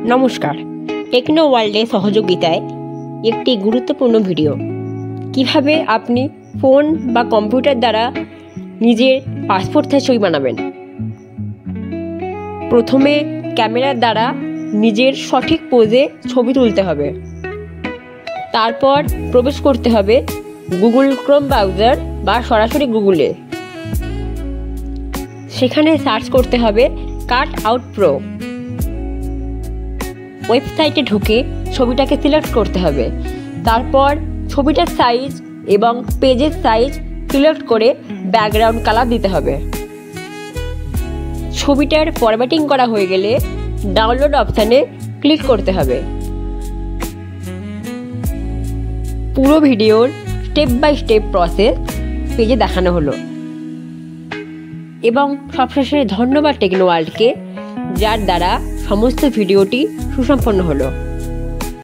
নমস্কার, টেকনো ওয়ার্ল্ডের সহযোগিতায় একটি গুরুত্বপূর্ণ ভিডিও। কিভাবে আপনি ফোন বা কম্পিউটার দ্বারা নিজের পাসপোর্ট সাইজ ছবি বানাবেন। প্রথমে ক্যামেরার দ্বারা নিজের সঠিক পোজে ছবি তুলতে হবে। তারপর প্রবেশ করতে হবে গুগল ক্রোম ব্রাউজার বা সরাসরি গুগলে। সেখানে সার্চ করতে হবে কাট আউট প্রো। ওয়েবসাইটে ঢুকে ছবিটাকে সিলেক্ট করতে হবে। তারপর ছবিটার সাইজ এবং পেজের সাইজ সিলেক্ট করে ব্যাকগ্রাউন্ড কালার দিতে হবে। ছবিটার ফরম্যাটিং করা হয়ে গেলে ডাউনলোড অপশানে ক্লিক করতে হবে। পুরো ভিডিওর স্টেপ বাই স্টেপ প্রসেস পেজে দেখানো হলো। এবং সবশেষে ধন্যবাদ টেকনো ওয়ার্ল্ডকে, যার দ্বারা সমস্ত ভিডিওটি সুসম্পন্ন হলো।